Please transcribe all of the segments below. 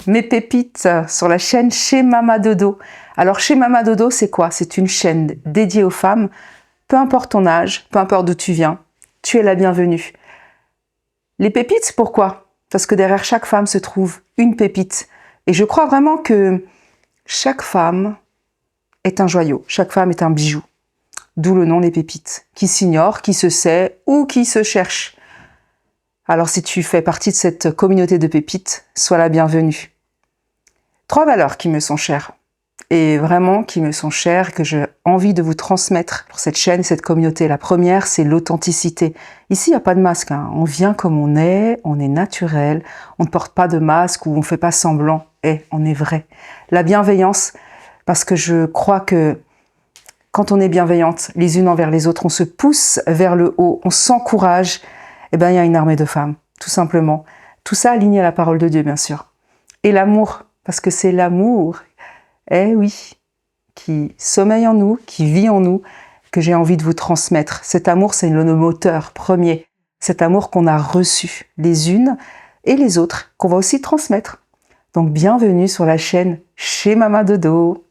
mes pépites sur la chaîne Chez Mama Dodo. Alors Chez Mama Dodo, c'est quoi? C'est une chaîne dédiée aux femmes, peu importe ton âge, peu importe d'où tu viens, tu es la bienvenue. Les pépites, pourquoi? Parce que derrière chaque femme se trouve une pépite. Et je crois vraiment que chaque femme est un joyau, chaque femme est un bijou. D'où le nom Les Pépites, qui s'ignore, qui se sait ou qui se cherche. Alors si tu fais partie de cette communauté de pépites, sois la bienvenue. 3 valeurs qui me sont chères, et vraiment qui me sont chères, que j'ai envie de vous transmettre pour cette chaîne, cette communauté. La première, c'est l'authenticité. Ici, il n'y a pas de masque, hein. On vient comme on est naturel, on ne porte pas de masque ou on ne fait pas semblant, on est vrai. La bienveillance, parce que je crois que quand on est bienveillante les unes envers les autres, on se pousse vers le haut, on s'encourage, il y a une armée de femmes, tout simplement. Tout ça aligné à la parole de Dieu, bien sûr. Et l'amour, parce que c'est l'amour, oui, qui sommeille en nous, qui vit en nous, que j'ai envie de vous transmettre. Cet amour, c'est le moteur premier. Cet amour qu'on a reçu, les unes et les autres, qu'on va aussi transmettre. Donc, bienvenue sur la chaîne Chez Mama Dodo.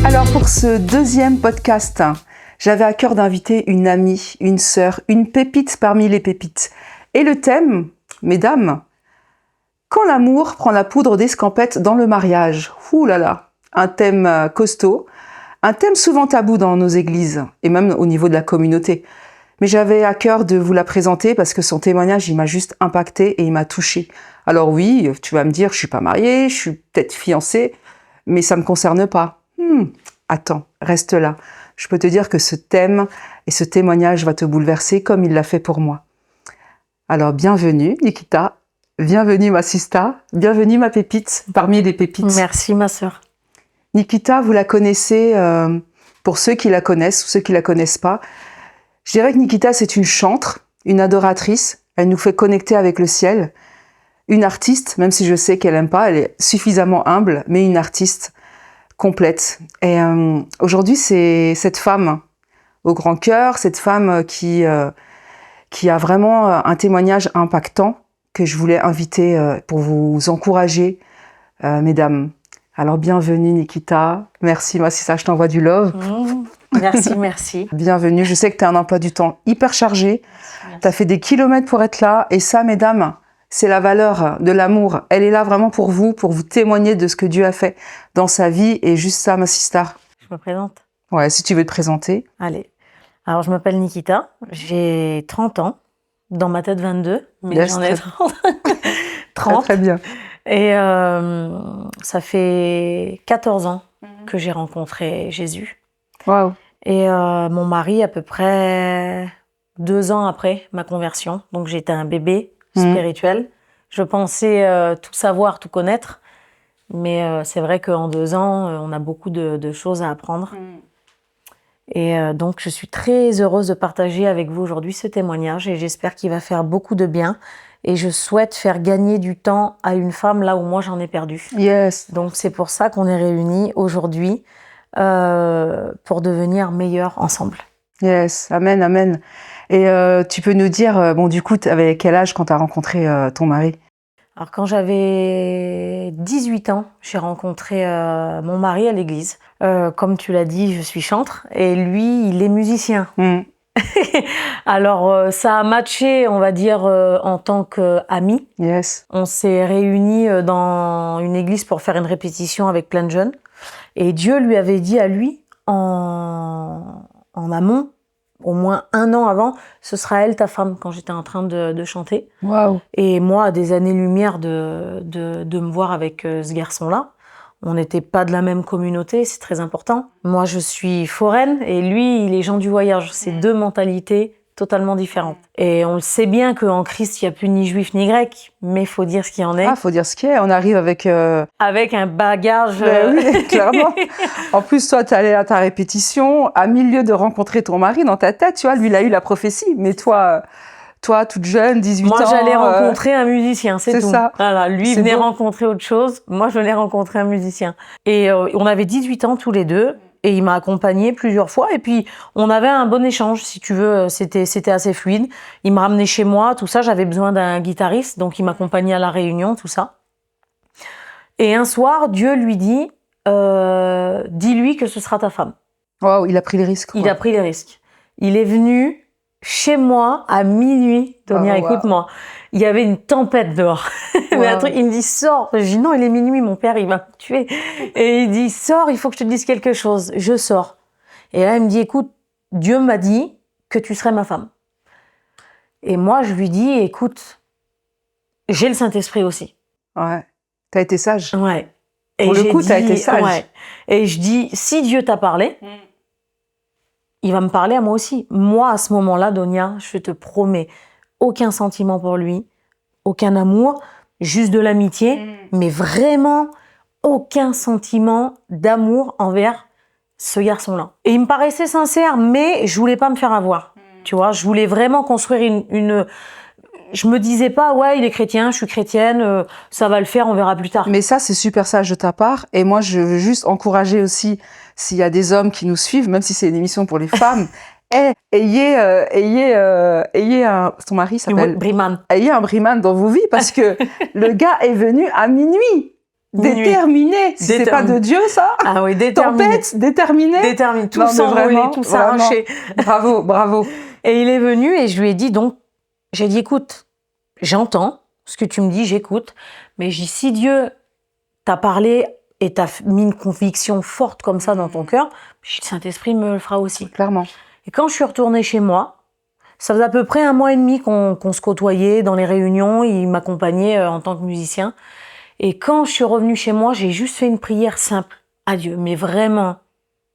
Alors pour ce deuxième podcast, j'avais à cœur d'inviter une amie, une sœur, une pépite parmi les pépites. Et le thème, mesdames, quand l'amour prend la poudre d'escampette dans le mariage. Ouh là là, un thème costaud, un thème souvent tabou dans nos églises et même au niveau de la communauté. Mais j'avais à cœur de vous la présenter parce que son témoignage, il m'a juste impacté et il m'a touchée. Alors oui, tu vas me dire, je suis pas mariée, je suis peut-être fiancée, mais ça me concerne pas. Attends, reste là. Je peux te dire que ce thème et ce témoignage va te bouleverser comme il l'a fait pour moi. Alors, bienvenue, Nikita. Bienvenue, ma sista. Bienvenue, ma pépite, parmi les pépites. Merci, ma sœur. Nikita, vous la connaissez, pour ceux qui la connaissent ou ceux qui la connaissent pas. Je dirais que Nikita, c'est une chantre, une adoratrice. Elle nous fait connecter avec le ciel. Une artiste, même si je sais qu'elle aime pas, elle est suffisamment humble, mais une artiste complète. Et aujourd'hui, c'est cette femme au grand cœur, cette femme qui a vraiment un témoignage impactant que je voulais inviter pour vous encourager, mesdames. Alors, bienvenue, Nikita. Merci, moi, si ça, je t'envoie du love. Merci, merci. Bienvenue. Je sais que tu as un emploi du temps hyper chargé. Tu as fait des kilomètres pour être là. Et ça, mesdames, c'est la valeur de l'amour. Elle est là vraiment pour vous témoigner de ce que Dieu a fait dans sa vie. Et juste ça, ma sister. Je me présente? Ouais, si tu veux te présenter. Allez. Alors, je m'appelle Nikita. J'ai 30 ans. Dans ma tête, 22. Mais yes, j'en ai 30. Très, très bien. Et ça fait 14 ans que j'ai rencontré Jésus. Waouh. Et mon mari, à peu près 2 ans après ma conversion. Donc, j'étais un bébé spirituel. Je pensais tout savoir, tout connaître. Mais c'est vrai qu'en 2 ans, on a beaucoup de choses à apprendre. Et donc, je suis très heureuse de partager avec vous aujourd'hui ce témoignage. Et j'espère qu'il va faire beaucoup de bien. Et je souhaite faire gagner du temps à une femme là où moi, j'en ai perdu. Yes. Donc, c'est pour ça qu'on est réunis aujourd'hui pour devenir meilleurs ensemble. Yes. Amen, amen. Et tu peux nous dire, du coup, avec quel âge quand tu as rencontré ton mari? Alors, quand j'avais 18 ans, j'ai rencontré mon mari à l'église. Comme tu l'as dit, je suis chantre et lui, il est musicien. Alors, ça a matché, on va dire, en tant qu'amis. Yes. On s'est réunis dans une église pour faire une répétition avec plein de jeunes. Et Dieu lui avait dit à lui, en amont, au moins 1 an avant, ce sera elle ta femme, quand j'étais en train de chanter. Waouh. Et moi, à des années-lumière de me voir avec ce garçon-là, on n'était pas de la même communauté, c'est très important. Moi, je suis foraine et lui, il est gens du voyage. C'est 2 mentalités totalement différentes. Et on le sait bien qu'en Christ, il n'y a plus ni juif ni grec, mais il faut dire ce qu'il en est. Ah, faut dire ce qu'il y a. On arrive avec... Avec un bagage... oui, clairement. En plus, toi, tu es allée à ta répétition, à milieu de rencontrer ton mari dans ta tête, tu vois, lui, il a eu la prophétie. Mais toi, toute jeune, 18 ans... Moi, j'allais rencontrer un musicien, c'est tout. C'est ça. Voilà, lui, il venait rencontrer autre chose. Moi, je venais rencontrer un musicien. Et on avait 18 ans tous les deux. Et il m'a accompagnée plusieurs fois. Et puis, on avait un bon échange, si tu veux. C'était assez fluide. Il me ramenait chez moi, tout ça. J'avais besoin d'un guitariste, donc il m'accompagnait à la réunion, tout ça. Et un soir, Dieu lui dit, dis-lui que ce sera ta femme. Waouh, il a pris les risques. Il a pris les risques. Il est venu chez moi à minuit. Donia, écoute-moi. Il y avait une tempête dehors. Mais un truc, il me dit, sors. Je dis, non, il est minuit, mon père, il va me tuer. Et il dit, sors, il faut que je te dise quelque chose. Je sors. Et là, il me dit, écoute, Dieu m'a dit que tu serais ma femme. Et moi, je lui dis, écoute, j'ai le Saint-Esprit aussi. Ouais. T'as été sage. Ouais. Pour le coup, t'as été sage. Ouais. Et je dis, si Dieu t'a parlé, il va me parler à moi aussi. Moi, à ce moment-là, Donia, je te promets, aucun sentiment pour lui, aucun amour, juste de l'amitié, mais vraiment aucun sentiment d'amour envers ce garçon-là. Et il me paraissait sincère, mais je voulais pas me faire avoir. Tu vois, je voulais vraiment construire une... Je me disais pas, ouais, il est chrétien, je suis chrétienne, ça va le faire, on verra plus tard. Mais ça, c'est super sage de ta part. Et moi, je veux juste encourager aussi, s'il y a des hommes qui nous suivent, même si c'est une émission pour les femmes, ayez un... Ton mari s'appelle... Briman. Ayez un Briman dans vos vies, parce que le gars est venu à minuit. Déterminé. Si c'est pas de Dieu, ça. Ah oui, déterminé. Tempête, déterminé. Déterminé. Tout s'envoler, tout s'arracher. Bravo, bravo. Et il est venu et je lui ai dit donc, j'ai dit, écoute, j'entends ce que tu me dis, j'écoute, mais je dis, si Dieu t'a parlé et t'a mis une conviction forte comme ça dans ton cœur, le Saint-Esprit me le fera aussi. Clairement. Et quand je suis retournée chez moi, ça faisait à peu près 1 mois et demi qu'on se côtoyait dans les réunions, il m'accompagnait en tant que musicien. Et quand je suis revenue chez moi, j'ai juste fait une prière simple à Dieu, mais vraiment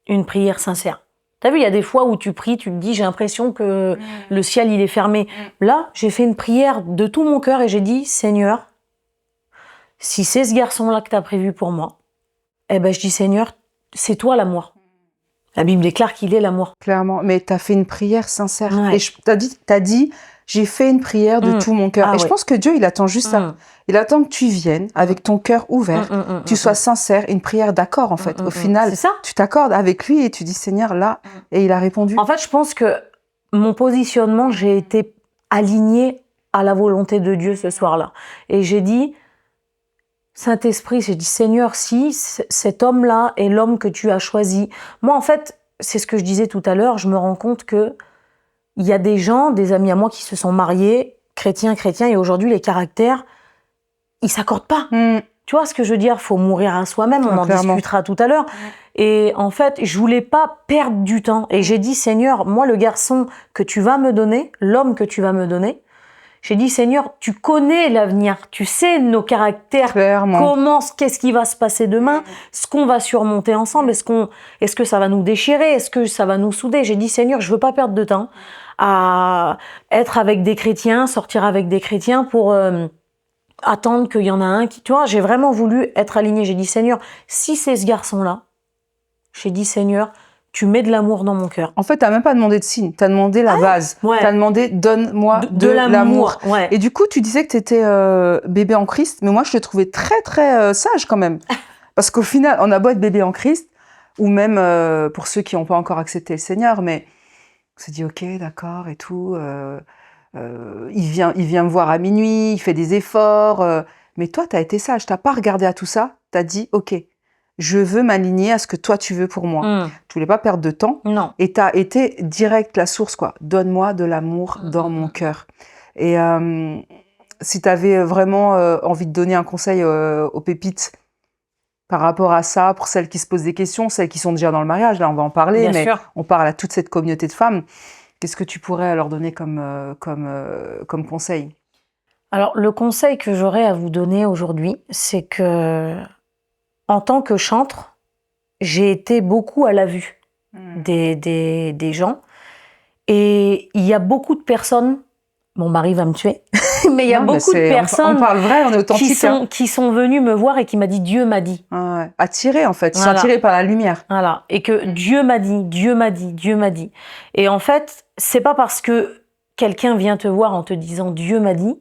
une prière sincère. T'as vu, il y a des fois où tu pries, tu te dis, j'ai l'impression que le ciel, il est fermé. Là, j'ai fait une prière de tout mon cœur et j'ai dit, Seigneur, si c'est ce garçon-là que t'as prévu pour moi, eh ben, je dis, Seigneur, c'est toi l'amour. La Bible déclare qu'il est l'amour. Clairement, mais t'as fait une prière sincère. Ouais. Et t'as dit, j'ai fait une prière de tout mon cœur. Et je pense que Dieu, il attend juste ça. Il attend que tu viennes avec ton cœur ouvert, tu sois sincère, une prière d'accord en fait. Au final, tu t'accordes avec lui et tu dis Seigneur là, et il a répondu. En fait, je pense que mon positionnement, j'ai été alignée à la volonté de Dieu ce soir-là. Et j'ai dit, Saint-Esprit, j'ai dit Seigneur, si cet homme-là est l'homme que tu as choisi. Moi, en fait, c'est ce que je disais tout à l'heure, je me rends compte que il y a des gens, des amis à moi qui se sont mariés, chrétiens, et aujourd'hui, les caractères, ils s'accordent pas. Tu vois ce que je veux dire? Faut mourir à soi-même, on en discutera tout à l'heure. Et en fait, je voulais pas perdre du temps. Et j'ai dit, Seigneur, moi, le garçon que tu vas me donner, l'homme que tu vas me donner, j'ai dit, Seigneur, tu connais l'avenir, tu sais nos caractères, comment, qu'est-ce qui va se passer demain, ce qu'on va surmonter ensemble, est-ce que ça va nous déchirer, est-ce que ça va nous souder? J'ai dit, Seigneur, je veux pas perdre de temps à être avec des chrétiens, sortir avec des chrétiens pour attendre qu'il y en a un qui... Tu vois, j'ai vraiment voulu être alignée. J'ai dit, Seigneur, si c'est ce garçon-là, j'ai dit, Seigneur, tu mets de l'amour dans mon cœur. En fait, t'as même pas demandé de signe, t'as demandé la base. Ouais. T'as demandé, donne-moi de l'amour. Ouais. Et du coup, tu disais que t'étais bébé en Christ, mais moi, je te trouvais très, très sage quand même. Parce qu'au final, on a beau être bébé en Christ, ou même pour ceux qui n'ont pas encore accepté le Seigneur, mais on s'est dit, ok, d'accord, et tout. Il vient me voir à minuit, il fait des efforts. Mais toi, t'as été sage, t'as pas regardé à tout ça, t'as dit, ok, je veux m'aligner à ce que toi tu veux pour moi. Tu voulais pas perdre de temps. Non. Et t'as été direct la source, quoi. Donne-moi de l'amour dans mon cœur. Et si t'avais vraiment envie de donner un conseil aux pépites par rapport à ça, pour celles qui se posent des questions, celles qui sont déjà dans le mariage, là on va en parler, mais on parle à toute cette communauté de femmes. Qu'est-ce que tu pourrais leur donner comme conseil? Alors, le conseil que j'aurais à vous donner aujourd'hui, c'est que, en tant que chantre, j'ai été beaucoup à la vue des gens. Et il y a beaucoup de personnes, mon mari va me tuer, mais il y a beaucoup de personnes on parle vrai, on est authentique, qui sont venues me voir et qui m'ont dit, Dieu m'a dit. Attirés en fait, ils sont attirés par la lumière. Voilà, et que Dieu m'a dit, Dieu m'a dit, Dieu m'a dit. Et en fait, c'est pas parce que quelqu'un vient te voir en te disant Dieu m'a dit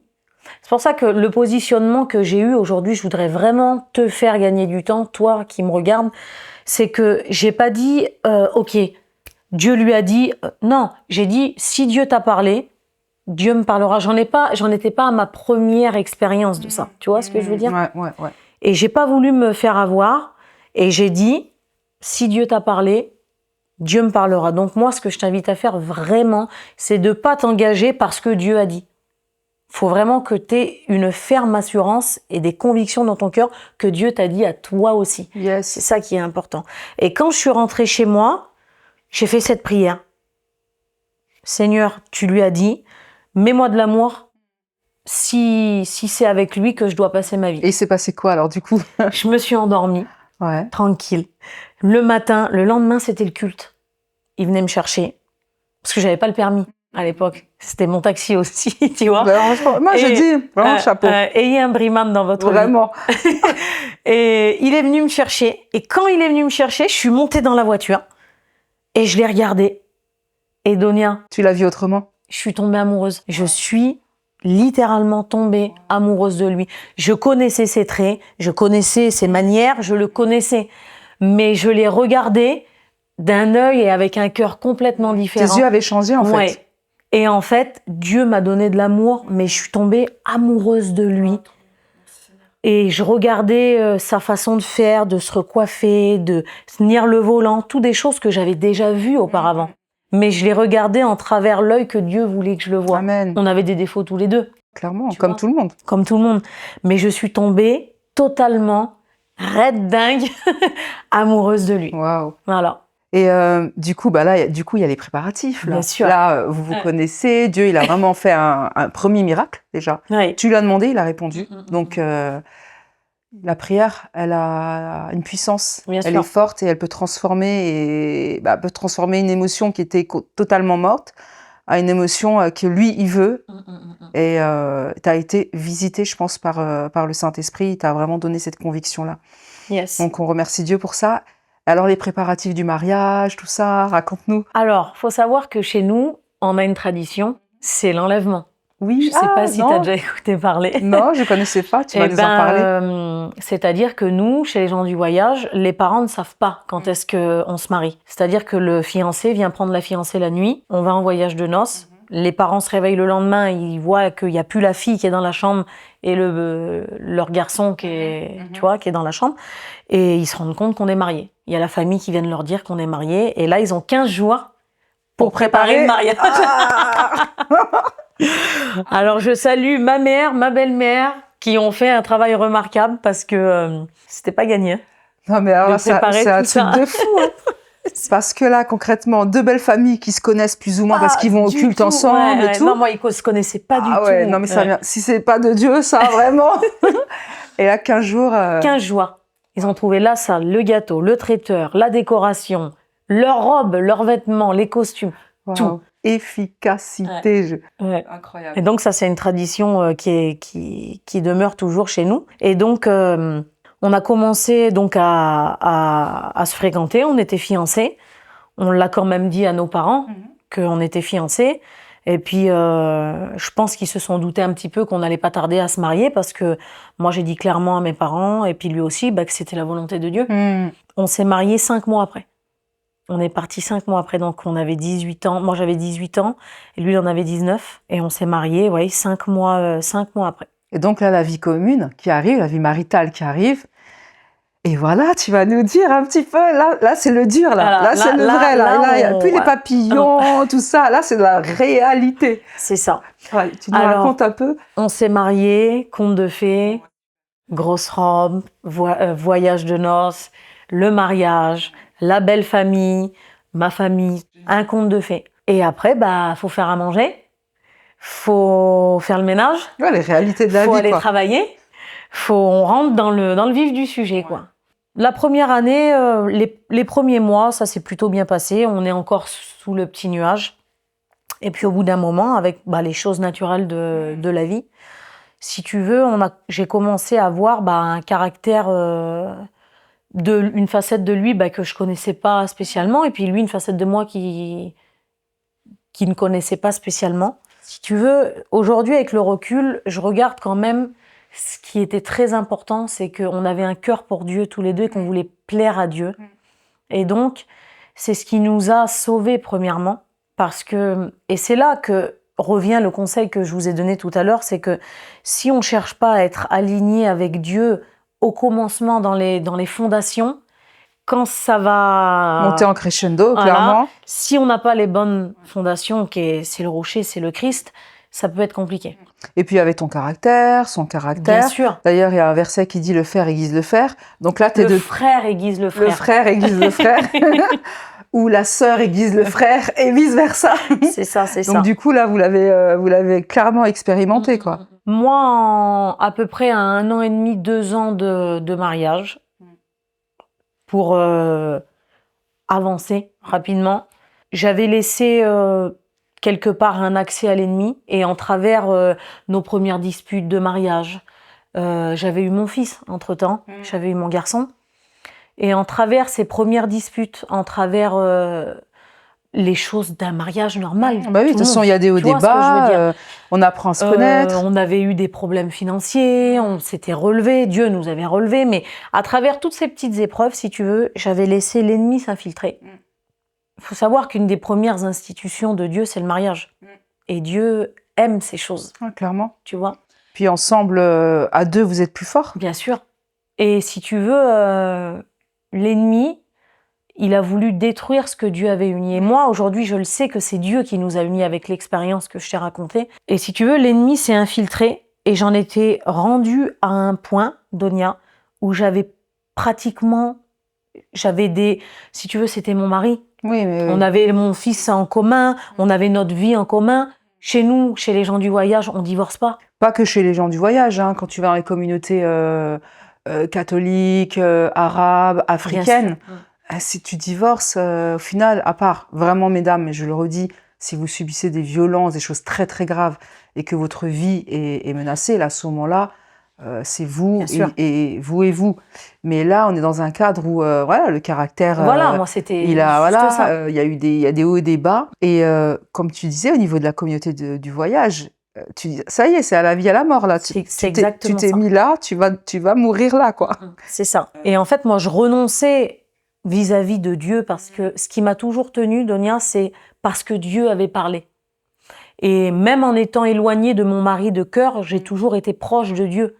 C'est pour ça que le positionnement que j'ai eu aujourd'hui, je voudrais vraiment te faire gagner du temps, toi qui me regardes, c'est que j'ai pas dit ok, Dieu lui a dit non, j'ai dit si Dieu t'a parlé, Dieu me parlera. J'en étais pas à ma première expérience de ça. Tu vois ce que je veux dire? Ouais. Et j'ai pas voulu me faire avoir et j'ai dit si Dieu t'a parlé, Dieu me parlera. Donc moi, ce que je t'invite à faire vraiment, c'est de pas t'engager parce que Dieu a dit. Faut vraiment que tu aies une ferme assurance et des convictions dans ton cœur que Dieu t'a dit à toi aussi. Yes. C'est ça qui est important. Et quand je suis rentrée chez moi, j'ai fait cette prière. Seigneur, tu lui as dit, mets-moi de l'amour si c'est avec lui que je dois passer ma vie. Et il s'est passé quoi alors du coup? Je me suis endormie, Ouais. tranquille. Le lendemain, c'était le culte. Il venait me chercher parce que j'avais pas le permis à l'époque. C'était mon taxi aussi, tu vois. Ben, moi, je dis vraiment chapeau. Ayez un brimam dans votre Vraiment. vie. Et il est venu me chercher. Et quand il est venu me chercher, je suis montée dans la voiture et je l'ai regardé. Et Donia, Tu l'as vu autrement? je suis tombée amoureuse. Je suis littéralement tombée amoureuse de lui. Je connaissais ses traits, je connaissais ses manières, je le connaissais. Mais je l'ai regardé d'un œil et avec un cœur complètement différent. Tes yeux avaient changé en fait. Ouais. Et en fait, Dieu m'a donné de l'amour, mais je suis tombée amoureuse de lui. Et je regardais sa façon de faire, de se recoiffer, de tenir le volant, toutes des choses que j'avais déjà vues auparavant. Mais je les regardais en travers l'œil que Dieu voulait que je le voie. Amen. On avait des défauts tous les deux. Clairement, Tu comme vois. tout le monde. Comme tout le monde. Mais je suis tombée totalement raide dingue, amoureuse de lui. Waouh. Voilà. Et du coup, bah là, il y a les préparatifs. Là, Bien sûr. Là, vous vous connaissez. Dieu, il a vraiment fait un premier miracle déjà. Oui. Tu lui as demandé, il a répondu. Donc, la prière, elle a une puissance. Bien Elle sûr. est forte et elle peut transformer une émotion qui était totalement morte à une émotion que lui, il veut. Et tu as été visité, je pense, par le Saint-Esprit. Il t'a vraiment donné cette conviction-là. Yes. Donc, on remercie Dieu pour ça. Alors, les préparatifs du mariage, tout ça, raconte-nous. Alors, faut savoir que chez nous, on a une tradition, c'est l'enlèvement. Oui, Je sais pas si tu as déjà écouté parler. Non, je connaissais pas, tu vas nous en parler. C'est-à-dire que nous, chez les gens du voyage, les parents ne savent pas quand est-ce qu'on se marie. C'est-à-dire que le fiancé vient prendre la fiancée la nuit, on va en voyage de noces, les parents se réveillent le lendemain, ils voient qu'il n'y a plus la fille qui est dans la chambre et leur garçon qui est, tu vois, qui est dans la chambre, et ils se rendent compte qu'on est mariés. Il y a la famille qui vient de leur dire qu'on est mariés, et là, ils ont 15 jours pour préparer le mariage. Alors, je salue ma mère, ma belle-mère, qui ont fait un travail remarquable parce que c'était pas gagné. Non, mais alors là, c'est un truc de fou. Hein. Parce que là, concrètement, deux belles familles qui se connaissent plus ou moins parce qu'ils vont au culte ensemble et tout. Non, moi, ils se connaissaient pas du tout. Ouais, non, mais ça vient. Si c'est pas de Dieu, ça, vraiment. Et là, 15 jours. 15 jours. Ils ont trouvé la salle, le gâteau, le traiteur, la décoration, leurs robes, leurs vêtements, les costumes, tout. Efficacité. Ouais. Incroyable. Et donc, ça, c'est une tradition qui demeure toujours chez nous. Et donc, on a commencé donc à se fréquenter. On était fiancés. On l'a quand même dit à nos parents qu'on était fiancés. Et puis, je pense qu'ils se sont doutés un petit peu qu'on n'allait pas tarder à se marier parce que moi, j'ai dit clairement à mes parents et puis lui aussi que c'était la volonté de Dieu. On s'est mariés 5 mois après. On est partis 5 mois après, donc on avait 18 ans. Moi, j'avais 18 ans et lui, il en avait 19. Et on s'est mariés, 5 mois après. Et donc là, la vie commune qui arrive, la vie maritale qui arrive. Et voilà, tu vas nous dire un petit peu, là c'est le dur, là c'est le vrai, là, il n'y a plus les papillons, tout ça, là c'est la réalité. C'est ça. Ouais, tu nous racontes un peu. On s'est mariés, conte de fées, grosse robe, voyage de noces, le mariage, la belle famille, ma famille, un conte de fées. Et après, faut faire à manger, faut faire le ménage, ouais, les réalités de la vie, faut aller travailler, on rentre dans le vif du sujet, quoi. La première année, les premiers mois, ça s'est plutôt bien passé. On est encore sous le petit nuage. Et puis au bout d'un moment, avec les choses naturelles de la vie, si tu veux, j'ai commencé à voir un caractère, une facette de lui que je connaissais pas spécialement, et puis lui une facette de moi qui ne connaissait pas spécialement. Si tu veux, aujourd'hui, avec le recul, je regarde quand même ce qui était très important, c'est qu'on avait un cœur pour Dieu tous les deux et qu'on voulait plaire à Dieu. Et donc, c'est ce qui nous a sauvés premièrement, et c'est là que revient le conseil que je vous ai donné tout à l'heure, c'est que si on ne cherche pas à être aligné avec Dieu au commencement dans les fondations, quand ça va monter en crescendo, voilà, clairement. si on n'a pas les bonnes fondations, c'est le rocher, c'est le Christ, ça peut être compliqué. Et puis avec ton caractère, son caractère. Bien sûr. D'ailleurs, il y a un verset qui dit le fer aiguise le fer. Donc là, Le frère aiguise le frère. Le frère aiguise le frère. Ou la sœur aiguise le frère et vice versa. C'est ça, c'est ça. Donc du coup là, vous l'avez clairement expérimenté, quoi. Moi, en à peu près à 1 an et demi, 2 ans de mariage, pour avancer rapidement, j'avais laissé quelque part un accès à l'ennemi, et en travers nos premières disputes de mariage, j'avais eu mon fils entre-temps, j'avais eu mon garçon, et en travers ces premières disputes, en travers les choses d'un mariage normal. Bah oui, de toute façon, il y a des hauts débats, on apprend à se connaître. On avait eu des problèmes financiers, on s'était relevé, Dieu nous avait relevés, mais à travers toutes ces petites épreuves, si tu veux, j'avais laissé l'ennemi s'infiltrer. Il faut savoir qu'une des premières institutions de Dieu, c'est le mariage. Et Dieu aime ces choses. Ouais, clairement. Tu vois. Puis ensemble, à deux, vous êtes plus forts. Bien sûr. Et si tu veux, l'ennemi, il a voulu détruire ce que Dieu avait uni. Et moi, aujourd'hui, je le sais que c'est Dieu qui nous a unis avec l'expérience que je t'ai racontée. Et si tu veux, l'ennemi s'est infiltré, et j'en étais rendue à un point, Donia, où si tu veux, c'était mon mari. Oui, mais on avait mon fils en commun, on avait notre vie en commun. Chez nous, chez les gens du voyage, on divorce pas. Pas que chez les gens du voyage, hein. Quand tu vas dans les communautés catholiques, arabes, africaines, si tu divorces, au final, à part vraiment, mesdames, et je le redis, si vous subissez des violences, des choses très très graves, et que votre vie est menacée, là, à ce moment-là, c'est vous et vous. Mais là, on est dans un cadre où, voilà, le caractère. Voilà, moi, c'était. Il y a des hauts et des bas. Et comme tu disais, au niveau de la communauté du voyage, ça y est, c'est à la vie, à la mort, là. C'est exactement ça. Tu t'es mis là, tu vas mourir là, quoi. C'est ça. Et en fait, moi, je renonçais vis-à-vis de Dieu, parce que ce qui m'a toujours tenue, Donia, c'est parce que Dieu avait parlé. Et même en étant éloignée de mon mari de cœur, j'ai toujours été proche de Dieu.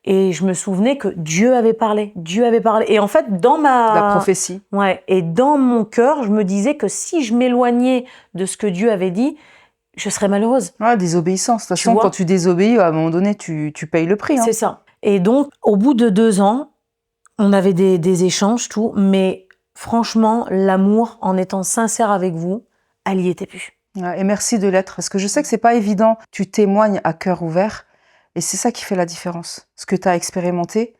Et je me souvenais que Dieu avait parlé. Dieu avait parlé. Et en fait, La prophétie. Ouais. Et dans mon cœur, je me disais que si je m'éloignais de ce que Dieu avait dit, je serais malheureuse. Ouais, désobéissance. De toute façon, quand tu désobéis, à un moment donné, tu payes le prix. Hein. C'est ça. Et donc, au bout de 2 ans, on avait des échanges, tout. Mais franchement, l'amour, en étant sincère avec vous, elle y était plus. Ouais, et merci de l'être. Parce que je sais que c'est pas évident. Tu témoignes à cœur ouvert. Et c'est ça qui fait la différence. Ce que tu as expérimenté,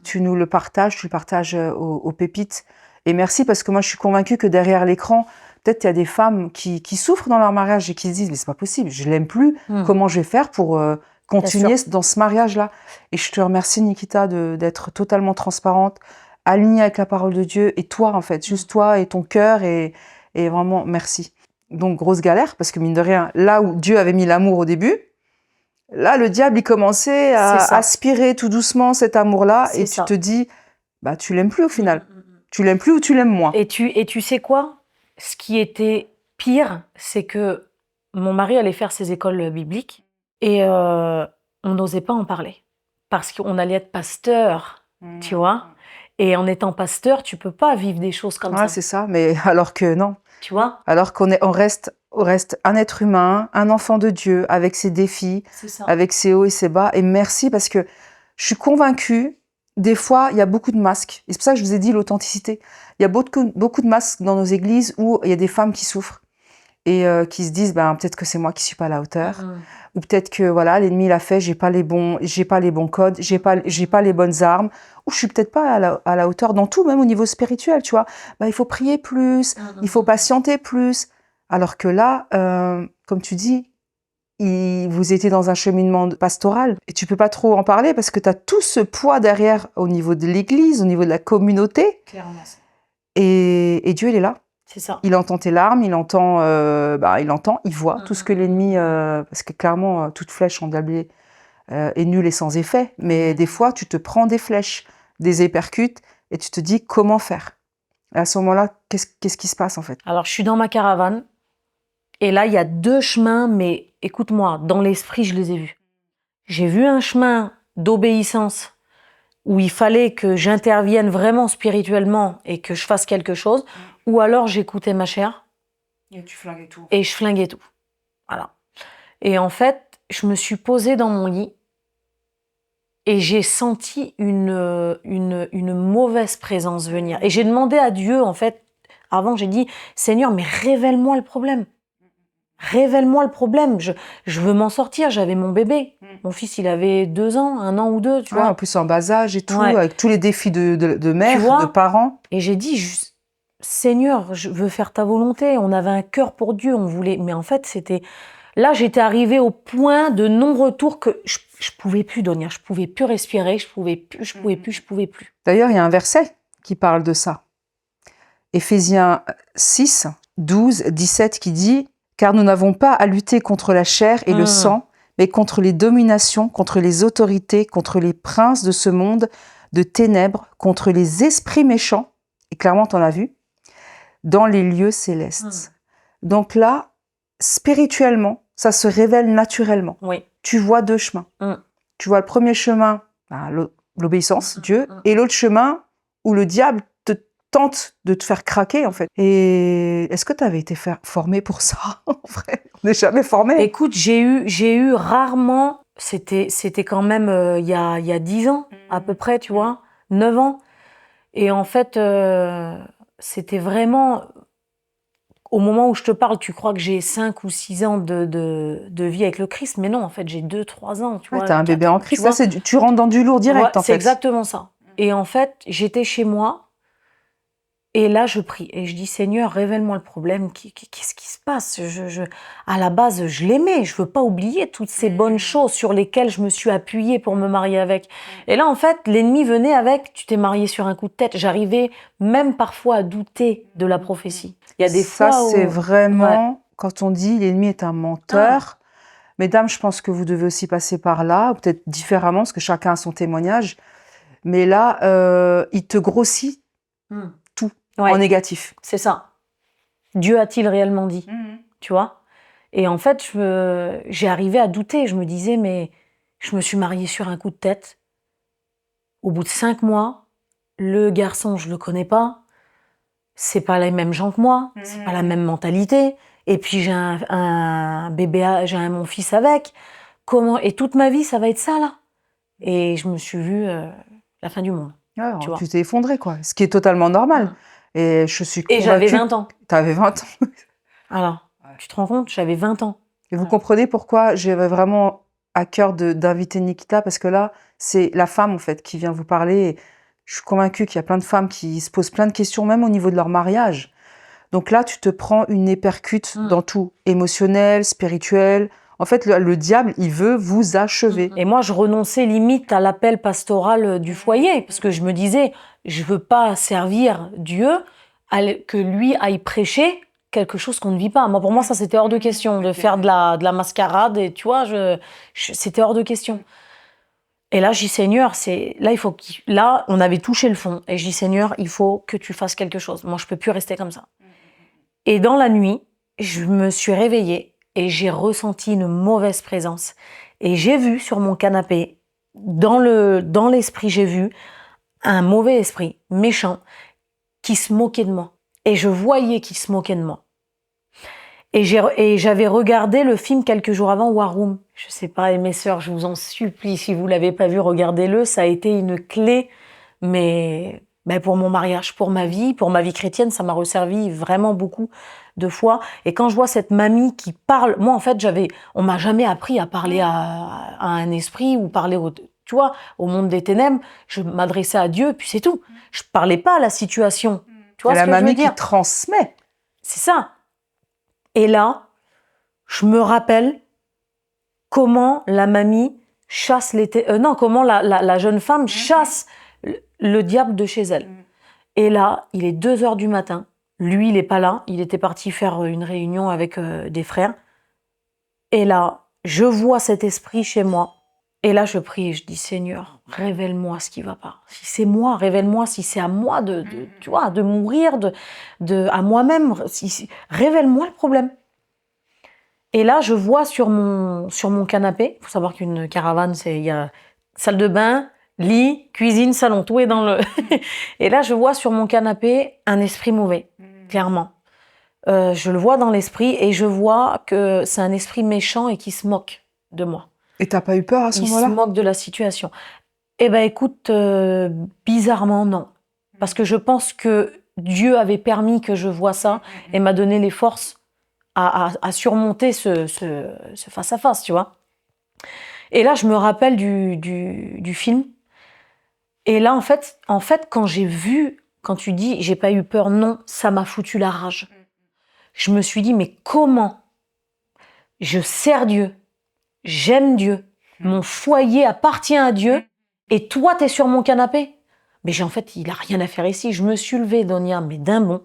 tu nous le partages, tu le partages aux pépites. Et merci, parce que moi, je suis convaincue que derrière l'écran, peut-être il y a des femmes qui souffrent dans leur mariage et qui se disent « mais c'est pas possible, je l'aime plus, comment je vais faire pour continuer dans ce mariage-là ?» Et je te remercie, Nikita, d'être totalement transparente, alignée avec la parole de Dieu, et toi, en fait, juste toi et ton cœur, et vraiment, merci. Donc, grosse galère, parce que mine de rien, là où Dieu avait mis l'amour au début, là, le diable, il commençait à aspirer tout doucement cet amour-là, et tu te dis, bah, tu l'aimes plus au final. Tu l'aimes plus ou tu l'aimes moins. Et tu sais quoi? Ce qui était pire, c'est que mon mari allait faire ses écoles bibliques, et on n'osait pas en parler. Parce qu'on allait être pasteur, tu vois. Et en étant pasteur, tu peux pas vivre des choses comme ça. C'est ça, mais alors que non. Tu vois? Alors on reste un être humain, un enfant de Dieu, avec ses défis, avec ses hauts et ses bas. Et merci, parce que je suis convaincue, des fois, il y a beaucoup de masques. Et c'est pour ça que je vous ai dit l'authenticité. Il y a beaucoup de masques dans nos églises où il y a des femmes qui souffrent et qui se disent, ben, peut-être que c'est moi qui suis pas à la hauteur. Ou peut-être que voilà, l'ennemi l'a fait, j'ai pas les bons codes, j'ai pas les bonnes armes, ou je suis peut-être pas à la hauteur dans tout, même au niveau spirituel, tu vois. Ben, il faut prier plus, il faut patienter plus. Alors que là, comme tu dis, vous étiez dans un cheminement pastoral, et tu peux pas trop en parler parce que tu as tout ce poids derrière au niveau de l'église, au niveau de la communauté. Clairement. Et Dieu, il est là. C'est ça. Il entend tes larmes, il voit tout ce que l'ennemi... parce que clairement, toute flèche endiablée est nulle et sans effet. Mais des fois, tu te prends des flèches, des épercutes, et tu te dis comment faire. Et à ce moment-là, qu'est-ce qui se passe en fait? Alors, je suis dans ma caravane. Et là, il y a 2 chemins, mais écoute-moi, dans l'esprit, je les ai vus. J'ai vu un chemin d'obéissance où il fallait que j'intervienne vraiment spirituellement et que je fasse quelque chose, ou alors j'écoutais ma chair. Et tu flinguais tout. Et je flinguais tout. Voilà. Et en fait, je me suis posée dans mon lit et j'ai senti une mauvaise présence venir. Et j'ai demandé à Dieu, en fait, avant, j'ai dit, Seigneur, mais révèle-moi le problème. Révèle-moi le problème. Je veux m'en sortir. J'avais mon bébé. Mon fils, il avait 2 ans, 1 an ou 2, tu vois. En plus, en bas âge et tout, Ouais. avec tous les défis de mère, Tu vois, de parents. Et j'ai dit, Seigneur, je veux faire ta volonté. On avait un cœur pour Dieu, on voulait. Mais en fait, c'était... Là, j'étais arrivée au point de non-retour que je pouvais plus, Donia. Je pouvais plus respirer, je pouvais plus. D'ailleurs, il y a un verset qui parle de ça. Éphésiens 6, 12, 17 qui dit « Car nous n'avons pas à lutter contre la chair et le sang, mais contre les dominations, contre les autorités, contre les princes de ce monde de ténèbres, contre les esprits méchants, et clairement, tu en as vu, dans les lieux célestes. » Donc là, spirituellement, ça se révèle naturellement. Oui. Tu vois 2 chemins. Tu vois le premier chemin, l'obéissance, Dieu, et l'autre chemin où le diable te tente de te faire craquer, en fait. Et est-ce que tu avais été formée pour ça, en vrai? On n'est jamais formé. Écoute, j'ai eu rarement, c'était quand même il y a 10 ans, à peu près, tu vois, 9 ans. Et en fait, c'était vraiment... Au moment où je te parle, tu crois que j'ai 5 ou 6 ans de vie avec le Christ, mais non, en fait, j'ai 2-3 ans, tu vois. T'as un bébé en Christ, là, tu rentres dans du lourd direct, en fait. C'est exactement ça. Et en fait, j'étais chez moi, et là, je prie, et je dis, Seigneur, révèle-moi le problème, qu'est-ce qui se passe? À la base, je l'aimais, je veux pas oublier toutes ces bonnes choses sur lesquelles je me suis appuyée pour me marier avec. Et là, en fait, l'ennemi venait avec, tu t'es marié sur un coup de tête. J'arrivais même parfois à douter de la prophétie. Il y a des fois où... c'est vraiment, quand on dit l'ennemi est un menteur. Mesdames, je pense que vous devez aussi passer par là, peut-être différemment, parce que chacun a son témoignage. Mais là, il te grossit tout en négatif. C'est ça. Dieu a-t-il réellement dit? Tu vois? Et en fait, j'ai arrivé à douter. Je me disais, mais je me suis mariée sur un coup de tête. Au bout de 5 mois, le garçon, je le connais pas. C'est pas les mêmes gens que moi. C'est pas la même mentalité. Et puis j'ai un bébé, j'ai mon fils avec. Et toute ma vie, ça va être ça, là. Et je me suis vue la fin du monde. Tu t'es effondrée, quoi. Ce qui est totalement normal. Et je suis convaincue... Et j'avais 20 ans. T'avais 20 ans. Alors, tu te rends compte, j'avais 20 ans. Et vous comprenez pourquoi j'avais vraiment à cœur d'inviter Nikita, parce que là, c'est la femme, en fait, qui vient vous parler. Et je suis convaincue qu'il y a plein de femmes qui se posent plein de questions, même au niveau de leur mariage. Donc là, tu te prends une épercute dans tout, émotionnel, spirituel. En fait, le diable, il veut vous achever. Et moi, je renonçais limite à l'appel pastoral du foyer, parce que je me disais, je veux pas servir Dieu, que lui aille prêcher quelque chose qu'on ne vit pas. Moi, pour moi, ça, c'était hors de question, de faire de la mascarade, et tu vois, c'était hors de question. Et là, je dis, Seigneur, là, on avait touché le fond. Et je dis, Seigneur, il faut que tu fasses quelque chose. Moi, je peux plus rester comme ça. Et dans la nuit, je me suis réveillée et j'ai ressenti une mauvaise présence. Et j'ai vu sur mon canapé, dans l'esprit, j'ai vu un mauvais esprit, méchant, qui se moquait de moi. Et je voyais qu'il se moquait de moi. Et j'avais regardé le film quelques jours avant, War Room. Je sais pas, mes sœurs, je vous en supplie, si vous l'avez pas vu, regardez-le. Ça a été une clé, mais pour mon mariage, pour ma vie chrétienne, ça m'a resservi vraiment beaucoup de fois. Et quand je vois cette mamie qui parle, moi en fait, on m'a jamais appris à parler à un esprit ou parler tu vois, au monde des ténèbres. Je m'adressais à Dieu, puis c'est tout. Je parlais pas à la situation. Tu vois ce que je veux dire? La mamie qui transmet. C'est ça. Et là, je me rappelle comment la mamie chasse comment la jeune femme chasse le diable de chez elle. Et là, il est 2h du matin. Lui, il n'est pas là. Il était parti faire une réunion avec des frères. Et là, je vois cet esprit chez moi. Et là, je prie et je dis, Seigneur, révèle-moi ce qui ne va pas. Si c'est moi, révèle-moi. Si c'est à moi tu vois, de mourir, à moi-même, révèle-moi le problème. Et là, je vois sur mon canapé, il faut savoir qu'une caravane, il y a salle de bain, lit, cuisine, salon, tout est dans le... Et là, je vois sur mon canapé un esprit mauvais, clairement. Je le vois dans l'esprit et je vois que c'est un esprit méchant et qui se moque de moi. Et t'as pas eu peur à ce moment-là? Il se moque de la situation. Eh ben, écoute, bizarrement, non. Parce que je pense que Dieu avait permis que je voie ça et m'a donné les forces à surmonter ce face-à-face, tu vois. Et là, je me rappelle du film. Et là, en fait, quand j'ai vu, quand tu dis, j'ai pas eu peur, non, ça m'a foutu la rage. Je me suis dit, mais comment je sers Dieu, j'aime Dieu, mon foyer appartient à Dieu, et toi, t'es sur mon canapé. Mais en fait, il a rien à faire ici. Je me suis levée, Donia, mais d'un bond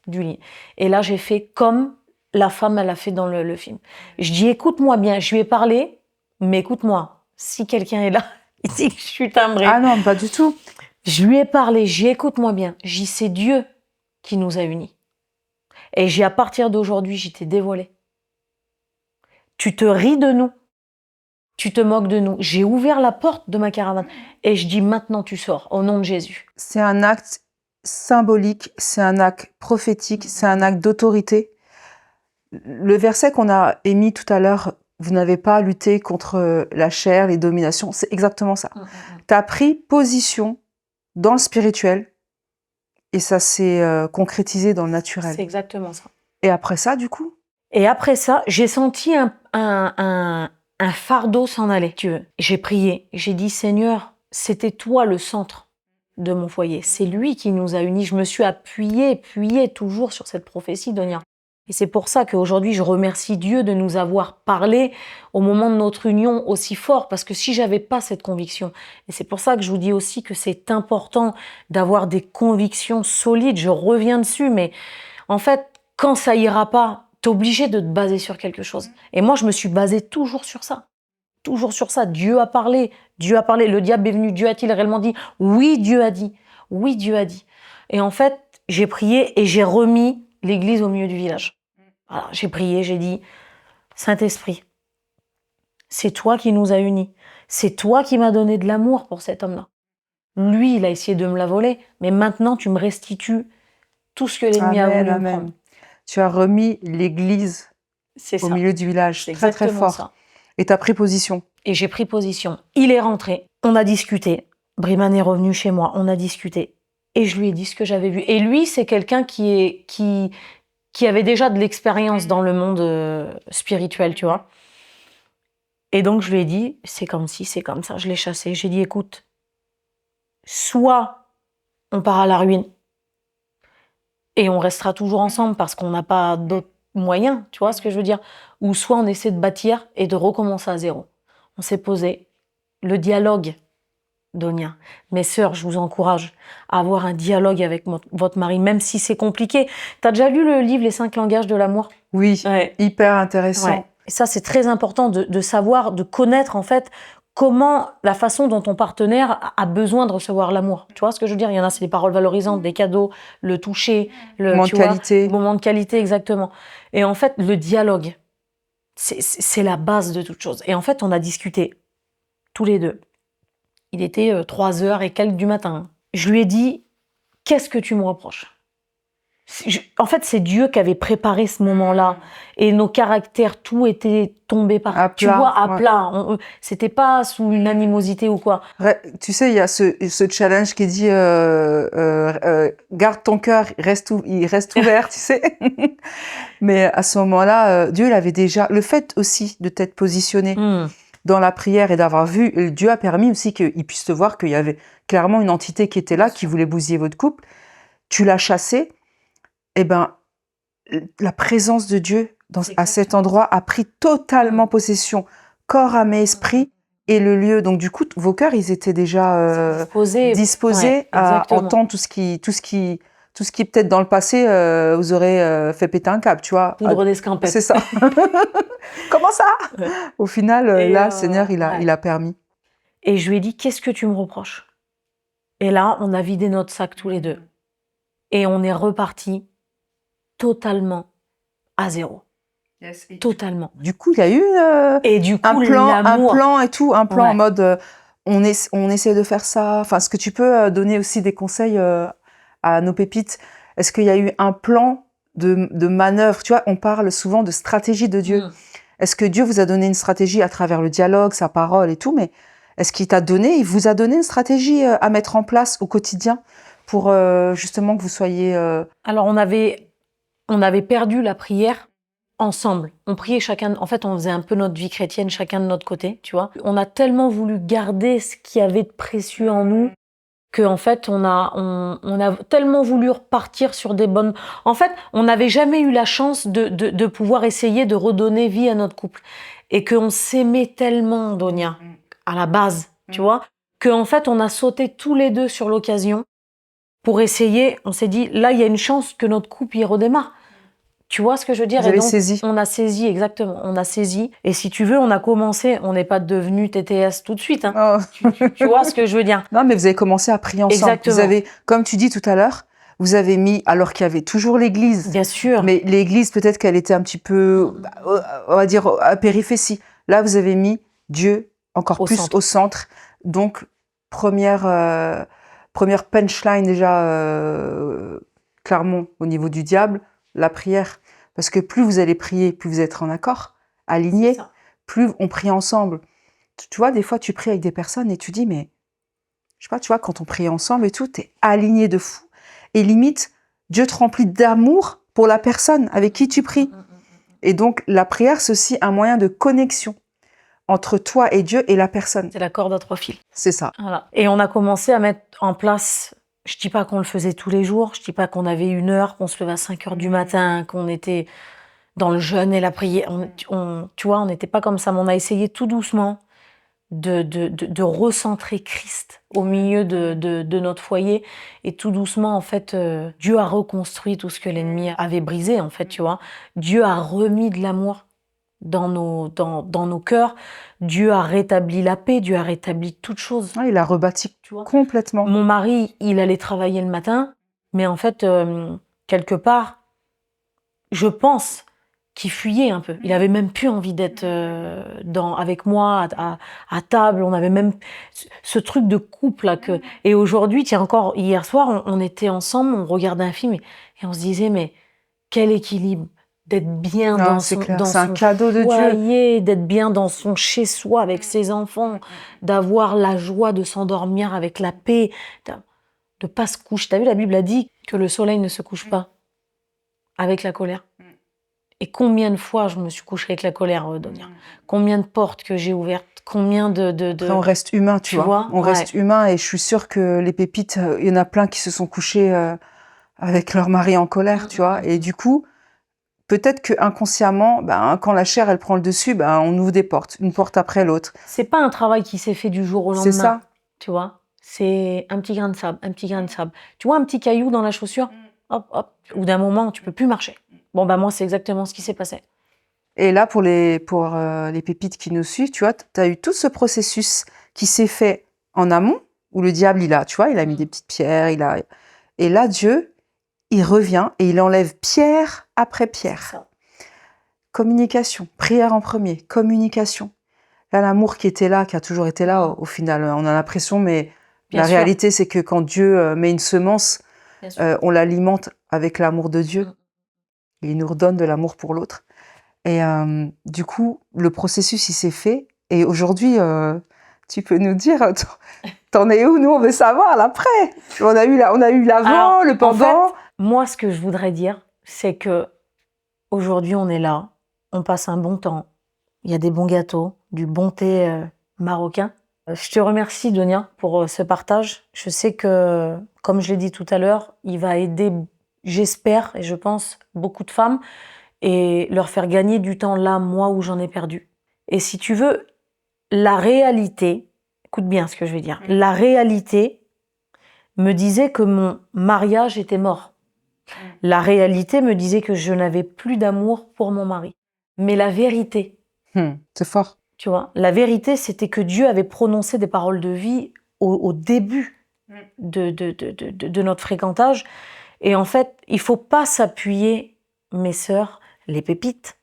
du lit. Et là, j'ai fait comme la femme, elle a fait dans le film. Je dis, écoute-moi bien, je lui ai parlé, mais écoute-moi, si quelqu'un est là, ici, je suis timbrée. Ah non, pas du tout. Je lui ai parlé, j'ai écoute-moi bien. J'ai c'est Dieu qui nous a unis. Et à partir d'aujourd'hui, je t'ai dévoilé. Tu te ris de nous. Tu te moques de nous. J'ai ouvert la porte de ma caravane et je dis maintenant tu sors au nom de Jésus. C'est un acte symbolique, c'est un acte prophétique, c'est un acte d'autorité. Le verset qu'on a émis tout à l'heure, vous n'avez pas lutté contre la chair, les dominations, c'est exactement ça. Tu as pris position dans le spirituel et ça s'est concrétisé dans le naturel. C'est exactement ça. Et après ça, du coup? Et après ça, j'ai senti un fardeau s'en aller. J'ai prié, j'ai dit Seigneur, c'était toi le centre de mon foyer. C'est lui qui nous a unis. Je me suis appuyée toujours sur cette prophétie, Donia. Et c'est pour ça qu'aujourd'hui, je remercie Dieu de nous avoir parlé au moment de notre union aussi fort, parce que si j'avais pas cette conviction, et c'est pour ça que je vous dis aussi que c'est important d'avoir des convictions solides, je reviens dessus, mais en fait, quand ça ira pas, t'es obligé de te baser sur quelque chose. Et moi, je me suis basée toujours sur ça. Toujours sur ça. Dieu a parlé. Dieu a parlé. Le diable est venu. Dieu a-t-il réellement dit? Oui, Dieu a dit. Oui, Dieu a dit. Et en fait, j'ai prié et j'ai remis l'église au milieu du village. Voilà, j'ai prié, j'ai dit, Saint-Esprit, c'est toi qui nous as unis. C'est toi qui m'as donné de l'amour pour cet homme-là. Lui, il a essayé de me la voler, mais maintenant, tu me restitues tout ce que l'ennemi a voulu me prendre. Tu as remis l'église au milieu du village. Très, très fort. Ça. Et tu as pris position. Et j'ai pris position. Il est rentré. On a discuté. Briman est revenu chez moi. On a discuté. Et je lui ai dit ce que j'avais vu. Et lui, c'est quelqu'un qui avait déjà de l'expérience dans le monde spirituel, tu vois. Et donc, je lui ai dit, c'est comme ci, c'est comme ça. Je l'ai chassé. J'ai dit, écoute, soit on part à la ruine et on restera toujours ensemble parce qu'on n'a pas d'autres moyens, tu vois ce que je veux dire, ou soit on essaie de bâtir et de recommencer à zéro. On s'est posé. Le dialogue, Donia. Mes sœurs, je vous encourage à avoir un dialogue avec votre mari, même si c'est compliqué. T'as déjà lu le livre Les 5 langages de l'amour? Oui, ouais. Hyper intéressant. Ouais. Et ça, c'est très important de savoir, de connaître en fait comment la façon dont ton partenaire a besoin de recevoir l'amour. Tu vois ce que je veux dire? Il y en a, c'est des paroles valorisantes, des cadeaux, le toucher, le moment de qualité, exactement. Et en fait, le dialogue, c'est la base de toute chose. Et en fait, on a discuté tous les deux. Il était 3h et quelques du matin. Je lui ai dit, qu'est-ce que tu me reproches? En fait, c'est Dieu qui avait préparé ce moment-là. Et nos caractères, tout était tombé par à plat. Tu vois, à plat. C'était pas sous une animosité ou quoi. Tu sais, il y a ce challenge qui dit garde ton cœur, il reste ouvert, tu sais. Mais à ce moment-là, Dieu, il avait déjà... Le fait aussi de t'être positionné dans la prière et d'avoir vu, Dieu a permis aussi qu'il puisse te voir qu'il y avait clairement une entité qui était là, qui voulait bousiller votre couple. Tu l'as chassé. Eh ben, la présence de Dieu à cet endroit a pris totalement possession, corps, âme et esprit, et le lieu. Donc du coup, vos cœurs, ils étaient déjà disposés à entendre tout ce tout ce qui peut-être dans le passé vous aurait fait péter un câble, tu vois. Poudre d'escampette. C'est ça. Comment ça? Ouais. Au final, là, le Seigneur, il ouais. a permis. Et je lui ai dit, qu'est-ce que tu me reproches? Et là, on a vidé notre sac tous les deux. Et on est reparti totalement à zéro. Yes. Totalement. Du coup, il y a eu Et du coup, un l'amour. plan et tout, un plan Ouais. en mode on essaie de faire ça. Enfin, est-ce que tu peux donner aussi des conseils à nos pépites? Est-ce qu'il y a eu un plan de manœuvre? Tu vois, on parle souvent de stratégie de Dieu. Est-ce que Dieu vous a donné une stratégie à travers le dialogue, sa parole et tout? Mais est-ce qu'il il vous a donné une stratégie à mettre en place au quotidien pour justement que vous soyez... Alors, on avait perdu la prière ensemble. On priait chacun, en fait, on faisait un peu notre vie chrétienne, chacun de notre côté, tu vois. On a tellement voulu garder ce qu'il y avait de précieux en nous qu'en fait, on a tellement voulu repartir sur des bonnes... En fait, on n'avait jamais eu la chance de pouvoir essayer de redonner vie à notre couple. Et qu'on s'aimait tellement, Donia, à la base, tu vois, qu'en fait, on a sauté tous les deux sur l'occasion pour essayer. On s'est dit, là, il y a une chance que notre couple y redémarre. Tu vois ce que je veux dire? Vous avez Et donc, saisi. on a saisi, exactement. On a saisi. Et si tu veux, on a commencé. On n'est pas devenu TTS tout de suite. Hein. Oh. Tu vois ce que je veux dire? Non, mais vous avez commencé à prier ensemble. Exactement. Vous avez, comme tu dis tout à l'heure, vous avez mis, alors qu'il y avait toujours l'église. Bien sûr. Mais l'église, peut-être qu'elle était un petit peu, on va dire, à périphétie. Là, vous avez mis Dieu encore Au plus centre. au centre. Donc, première punchline déjà, clairement, au niveau du diable, la prière. Parce que plus vous allez prier, plus vous êtes en accord, alignés, plus on prie ensemble. Tu vois, des fois, tu pries avec des personnes et tu dis, mais, je sais pas, tu vois, quand on prie ensemble et tout, t'es aligné de fou. Et limite, Dieu te remplit d'amour pour la personne avec qui tu pries. Et donc, la prière, c'est aussi un moyen de connexion entre toi et Dieu et la personne. C'est la corde à 3 fils. C'est ça. Voilà. Et on a commencé à mettre en place... Je dis pas qu'on le faisait tous les jours, je dis pas qu'on avait 1 heure, qu'on se levait à 5 heures du matin, qu'on était dans le jeûne et la prière. Tu vois, on n'était pas comme ça, mais on a essayé tout doucement de recentrer Christ au milieu de notre foyer. Et tout doucement, en fait, Dieu a reconstruit tout ce que l'ennemi avait brisé, en fait, tu vois. Dieu a remis de l'amour dans nos cœurs. Dieu a rétabli la paix, Dieu a rétabli toutes choses. Ouais, il a rebâti, tu vois. Complètement. Mon mari, il allait travailler le matin, mais en fait, quelque part, je pense qu'il fuyait un peu. Il avait même plus envie d'être avec moi à table. On avait même ce truc de couple là que. Et aujourd'hui, tiens, encore hier soir, on était ensemble, on regardait un film et on se disait mais quel équilibre d'être bien Non, dans c'est son, clair, dans c'est un son cadeau de Dieu. foyer, d'être bien dans son chez-soi avec ses enfants, d'avoir la joie de s'endormir avec la paix, de pas se coucher. T'as vu, la Bible a dit que le soleil ne se couche pas avec la colère. Et combien de fois je me suis couchée avec la colère, Donia? Combien de portes que j'ai ouvertes? Combien de... Après, on reste humain, tu vois. On reste humain et je suis sûre que les pépites, il y en a plein qui se sont couchés avec leur mari en colère, tu vois. Et du coup, peut-être que inconsciemment, quand la chair elle prend le dessus, on ouvre des portes, une porte après l'autre. C'est pas un travail qui s'est fait du jour au lendemain. C'est ça. Tu vois, c'est un petit grain de sable, un petit grain de sable. Tu vois un petit caillou dans la chaussure, hop, hop, ou d'un moment tu peux plus marcher. Bon moi c'est exactement ce qui s'est passé. Et là pour les pépites qui nous suivent, tu vois, tu as eu tout ce processus qui s'est fait en amont où le diable il a mis des petites pierres, et là Dieu il revient et il enlève pierre après pierre. Communication, prière en premier, communication. Là, l'amour qui était là, qui a toujours été là, au final, on a l'impression, mais la réalité, c'est que quand Dieu met une semence, on l'alimente avec l'amour de Dieu. Il nous redonne de l'amour pour l'autre. Et du coup, le processus, il s'est fait. Et aujourd'hui, tu peux nous dire, t'en es où? Nous, on veut savoir l'après. On a eu l'avant, le pendant. En fait, moi, ce que je voudrais dire, c'est que aujourd'hui, on est là, on passe un bon temps. Il y a des bons gâteaux, du bon thé marocain. Je te remercie, Donia, pour ce partage. Je sais que, comme je l'ai dit tout à l'heure, il va aider, j'espère, et je pense, beaucoup de femmes, et leur faire gagner du temps là, moi, où j'en ai perdu. Et si tu veux, la réalité, écoute bien ce que je vais dire, la réalité me disait que mon mariage était mort. La réalité me disait que je n'avais plus d'amour pour mon mari. Mais la vérité, C'est fort. tu vois, la vérité, c'était que Dieu avait prononcé des paroles de vie au début de notre fréquentage. Et en fait, il faut pas s'appuyer, mes sœurs, les pépites,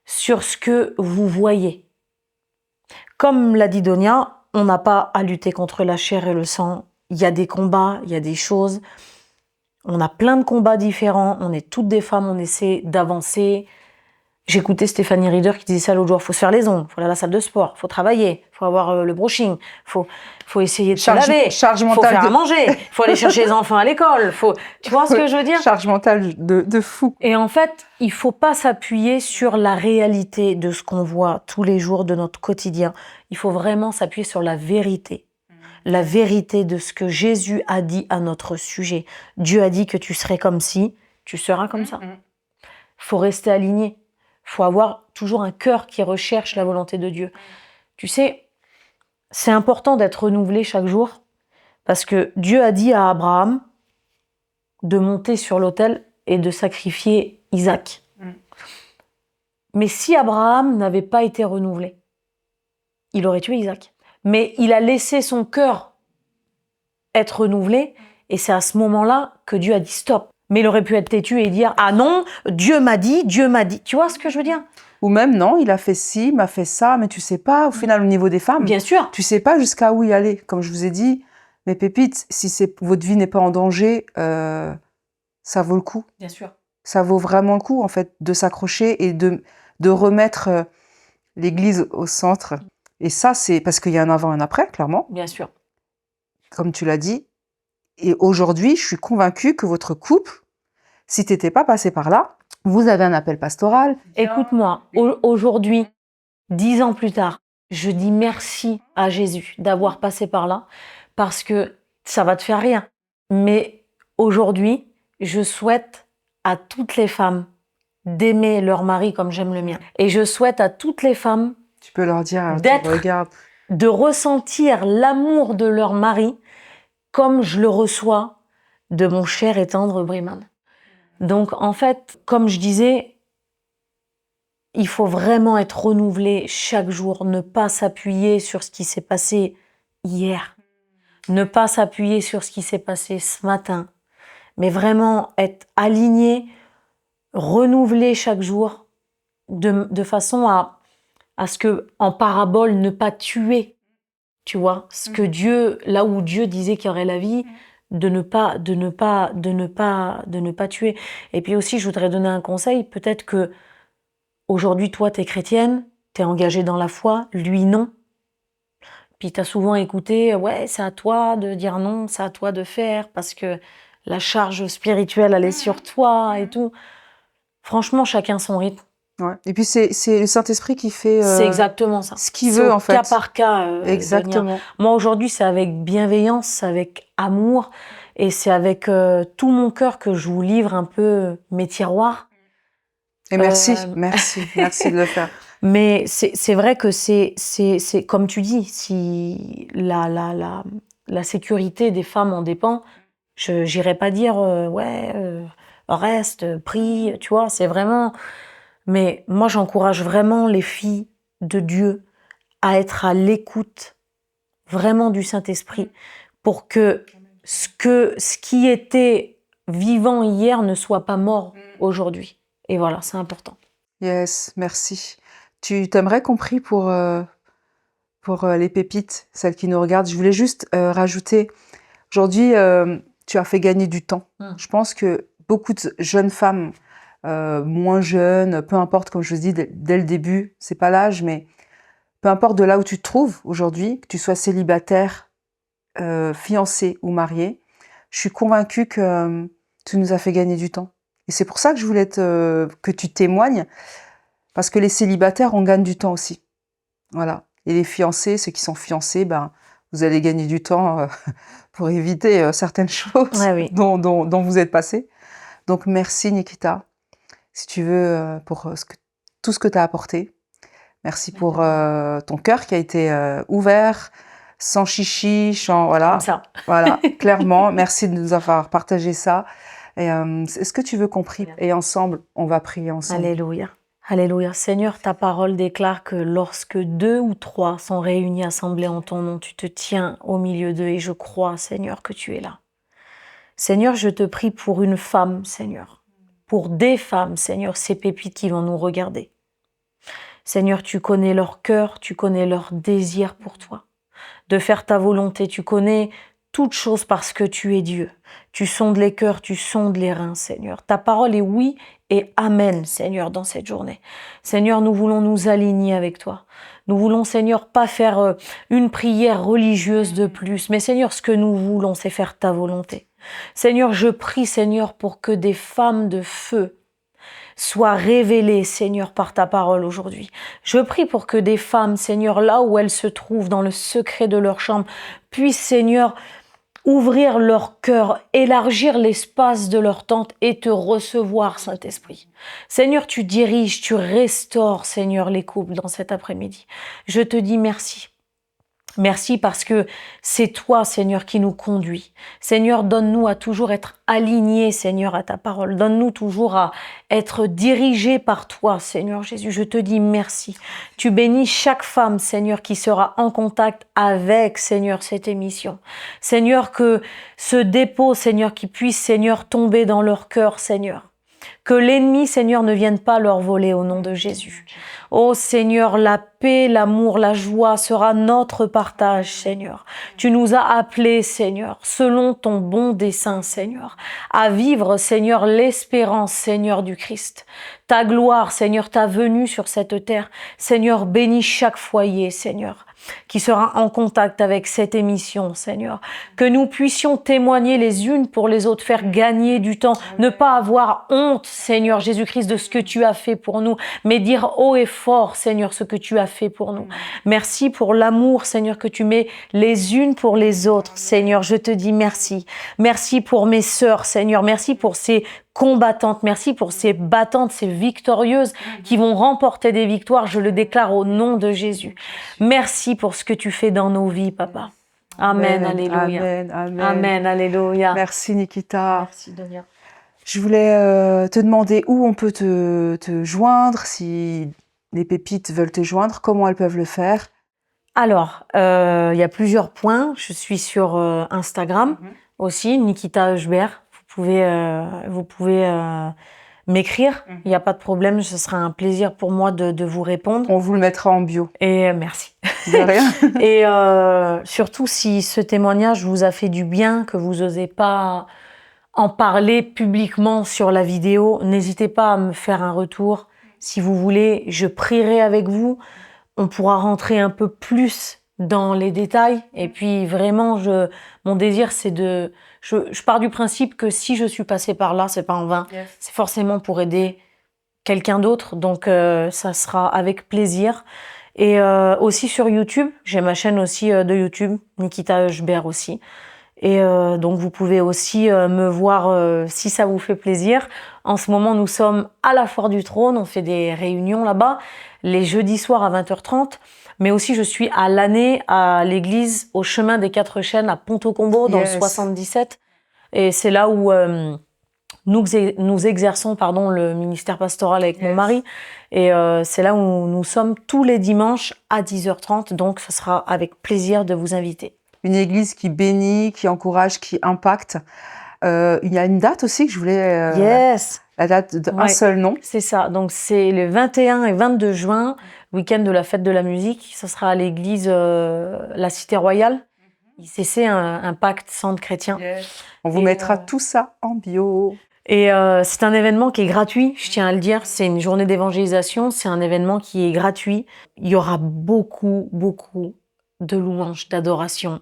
sur ce que vous voyez. Comme l'a dit Donia, on n'a pas à lutter contre la chair et le sang. Il y a des combats, il y a des choses. On a plein de combats différents. On est toutes des femmes, on essaie d'avancer. J'écoutais Stéphanie Rieder qui disait ça l'autre jour. Il faut se faire les ongles, il faut aller à la salle de sport, il faut travailler, il faut avoir le brushing, il faut essayer de se laver, il faut faire à manger, il faut aller chercher les enfants à l'école. Tu vois ce que je veux dire? Charge mentale de fou. Et en fait, il faut pas s'appuyer sur la réalité de ce qu'on voit tous les jours de notre quotidien. Il faut vraiment s'appuyer sur la vérité. La vérité de ce que Jésus a dit à notre sujet. Dieu a dit que tu serais comme ci, tu seras comme ça. Faut rester aligné. Faut avoir toujours un cœur qui recherche la volonté de Dieu. Tu sais, c'est important d'être renouvelé chaque jour parce que Dieu a dit à Abraham de monter sur l'autel et de sacrifier Isaac. Mais si Abraham n'avait pas été renouvelé, il aurait tué Isaac. Mais il a laissé son cœur être renouvelé et c'est à ce moment-là que Dieu a dit stop. Mais il aurait pu être têtu et dire « Ah non, Dieu m'a dit. » Tu vois ce que je veux dire? Ou même, non, il a fait ci, il m'a fait ça, mais tu sais pas, au final, au niveau des femmes, Bien sûr. tu sais pas jusqu'à où y aller. Comme je vous ai dit, mes pépites, si votre vie n'est pas en danger, ça vaut le coup. Bien sûr. Ça vaut vraiment le coup, en fait, de s'accrocher et de remettre l'église au centre. Et ça, c'est parce qu'il y a un avant et un après, clairement. Bien sûr. Comme tu l'as dit. Et aujourd'hui, je suis convaincue que votre couple, si tu n'étais pas passé par là, vous avez un appel pastoral. Écoute-moi, aujourd'hui, 10 ans plus tard, je dis merci à Jésus d'avoir passé par là parce que ça va te faire rire. Mais aujourd'hui, je souhaite à toutes les femmes d'aimer leur mari comme j'aime le mien. Et je souhaite à toutes les femmes tu peux leur dire, de ressentir l'amour de leur mari comme je le reçois de mon cher et tendre Briman. Donc, en fait, comme je disais, il faut vraiment être renouvelé chaque jour, ne pas s'appuyer sur ce qui s'est passé hier, ne pas s'appuyer sur ce qui s'est passé ce matin, mais vraiment être aligné, renouvelé chaque jour, de façon à ce que, en parabole, ne pas tuer, tu vois, ce que Dieu, là où Dieu disait qu'il y aurait la vie, de ne pas tuer. Et puis aussi, je voudrais donner un conseil, peut-être que aujourd'hui, toi, t'es chrétienne, t'es engagée dans la foi, lui, non. Puis t'as souvent écouté, ouais, c'est à toi de dire non, c'est à toi de faire, parce que la charge spirituelle, elle est sur toi et tout. Franchement, chacun son rythme. Ouais. Et puis c'est le Saint-Esprit qui fait c'est exactement ça. Ce qu'il veut, en fait. Cas par cas. Exactement. Moi, aujourd'hui, c'est avec bienveillance, c'est avec amour, et c'est avec tout mon cœur que je vous livre un peu mes tiroirs. Et merci de le faire. Mais c'est vrai que c'est comme tu dis, si la sécurité des femmes en dépend, j'irai pas dire reste, prie, tu vois, c'est vraiment. Mais moi, j'encourage vraiment les filles de Dieu à être à l'écoute vraiment du Saint-Esprit pour que ce qui était vivant hier ne soit pas mort aujourd'hui. Et voilà, c'est important. Yes, merci. Tu t'aimerais qu'on prie pour les pépites, celles qui nous regardent. Je voulais juste rajouter, aujourd'hui, tu as fait gagner du temps. Je pense que beaucoup de jeunes femmes, moins jeunes, peu importe, comme je vous dis, dès le début, c'est pas l'âge, mais peu importe de là où tu te trouves aujourd'hui, que tu sois célibataire, fiancé ou marié, je suis convaincue que tu nous as fait gagner du temps. Et c'est pour ça que je voulais que tu témoignes, parce que les célibataires, on gagne du temps aussi. Voilà. Et les fiancés, ceux qui sont fiancés, ben, vous allez gagner du temps pour éviter certaines choses dont vous êtes passés. Donc merci Nikita, si tu veux, pour tout ce que tu as apporté. Merci pour ton cœur qui a été ouvert, sans chichi, voilà. Comme ça. Voilà, clairement. Merci de nous avoir partagé ça. Et est-ce que tu veux qu'on prie? Et ensemble, on va prier ensemble. Alléluia. Alléluia. Seigneur, ta parole déclare que lorsque 2 ou 3 sont réunis, assemblés en ton nom, tu te tiens au milieu d'eux et je crois, Seigneur, que tu es là. Seigneur, je te prie pour une femme, Seigneur. Pour des femmes, Seigneur, ces pépites qui vont nous regarder. Seigneur, tu connais leur cœur, tu connais leur désir pour toi. De faire ta volonté, tu connais toutes choses parce que tu es Dieu. Tu sondes les cœurs, tu sondes les reins, Seigneur. Ta parole est oui et amen, Seigneur, dans cette journée. Seigneur, nous voulons nous aligner avec toi. Nous voulons, Seigneur, pas faire une prière religieuse de plus, mais Seigneur, ce que nous voulons, c'est faire ta volonté. Seigneur, je prie, Seigneur, pour que des femmes de feu soient révélées, Seigneur, par ta parole aujourd'hui. Je prie pour que des femmes, Seigneur, là où elles se trouvent, dans le secret de leur chambre, puissent, Seigneur, ouvrir leur cœur, élargir l'espace de leur tente et te recevoir, Saint-Esprit. Seigneur, tu diriges, tu restaures, Seigneur, les couples dans cet après-midi. Je te dis merci. Merci parce que c'est toi, Seigneur, qui nous conduis. Seigneur, donne-nous à toujours être alignés, Seigneur, à ta parole. Donne-nous toujours à être dirigés par toi, Seigneur Jésus. Je te dis merci. Tu bénis chaque femme, Seigneur, qui sera en contact avec, Seigneur, cette émission. Seigneur, que ce dépôt, Seigneur, qui puisse, Seigneur, tomber dans leur cœur, Seigneur. Que l'ennemi, Seigneur, ne vienne pas leur voler au nom de Jésus. Oh Seigneur, la paix, l'amour, la joie sera notre partage, Seigneur. Tu nous as appelés, Seigneur, selon ton bon dessein, Seigneur, à vivre, Seigneur, l'espérance, Seigneur, du Christ. Ta gloire, Seigneur, ta venue sur cette terre. Seigneur, bénis chaque foyer, Seigneur, qui sera en contact avec cette émission, Seigneur. Que nous puissions témoigner les unes pour les autres, faire gagner du temps, ne pas avoir honte, Seigneur Jésus-Christ, de ce que tu as fait pour nous, mais dire haut et fort, Seigneur, ce que tu as fait pour nous. Merci pour l'amour, Seigneur, que tu mets les unes pour les autres, Seigneur. Je te dis merci. Merci pour mes sœurs, Seigneur. Merci pour ces combattantes. Merci pour ces battantes, ces victorieuses qui vont remporter des victoires. Je le déclare au nom de Jésus. Merci pour ce que tu fais dans nos vies, Papa. Amen, alléluia. Amen, amen. Amen, alléluia. Merci Nikita. Merci, Donia. Je voulais te demander où on peut te joindre, si les pépites veulent te joindre, comment elles peuvent le faire. Alors, il y a plusieurs points. Je suis sur Instagram aussi, Nikita Huchbert. Vous pouvez m'écrire. Il n'y a pas de problème. Ce sera un plaisir pour moi de vous répondre. On vous le mettra en bio. Et merci. De rien. Et surtout, si ce témoignage vous a fait du bien, que vous n'osez pas en parler publiquement sur la vidéo, n'hésitez pas à me faire un retour. Si vous voulez, je prierai avec vous. On pourra rentrer un peu plus dans les détails. Et puis vraiment, mon désir, c'est de... Je pars du principe que si je suis passée par là, c'est pas en vain. Yes. C'est forcément pour aider quelqu'un d'autre. Donc, ça sera avec plaisir. Et aussi sur YouTube, j'ai ma chaîne aussi de YouTube, Nikita Huchbert aussi. Et donc, vous pouvez aussi me voir si ça vous fait plaisir. En ce moment, nous sommes à la Foire du Trône. On fait des réunions là-bas, les jeudis soirs à 20h30. Mais aussi, je suis à l'année à l'église au chemin des 4 Chênes à Pont-au-Combo, dans le 77. Et c'est là où nous exerçons le ministère pastoral avec mon mari. Et c'est là où nous sommes tous les dimanches à 10h30. Donc, ce sera avec plaisir de vous inviter. Une église qui bénit, qui encourage, qui impacte. Il y a une date aussi que je voulais... Yes. La date d'un seul nom. C'est ça. Donc, c'est le 21 et 22 juin, week-end de la fête de la musique. Ça sera à l'église La Cité Royale. ICC, un pacte centre chrétien. Yes. On vous mettra tout ça en bio. Et c'est un événement qui est gratuit, je tiens à le dire. C'est une journée d'évangélisation. C'est un événement qui est gratuit. Il y aura beaucoup de louanges, d'adoration.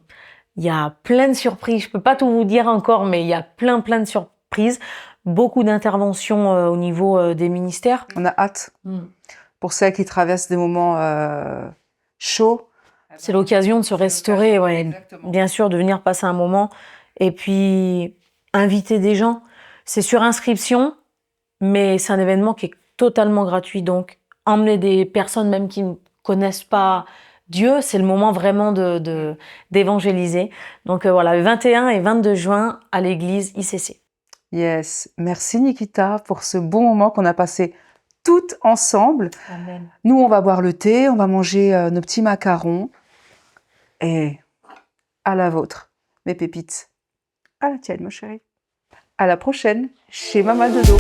Il y a plein de surprises. Je peux pas tout vous dire encore, mais il y a plein de surprises. Beaucoup d'interventions au niveau des ministères. On a hâte. Pour celles qui traversent des moments chauds. C'est l'occasion de se restaurer, bien sûr, de venir passer un moment. Et puis, inviter des gens. C'est sur inscription, mais c'est un événement qui est totalement gratuit. Donc, emmener des personnes même qui ne connaissent pas Dieu, c'est le moment vraiment d'évangéliser. Donc voilà, le 21 et 22 juin à l'église ICC. Yes. Merci Nikita pour ce bon moment qu'on a passé toutes ensemble. Amen. Nous, on va boire le thé, on va manger nos petits macarons. Et à la vôtre, mes pépites. À la tienne, mon chéri. À la prochaine chez Mama Dodo.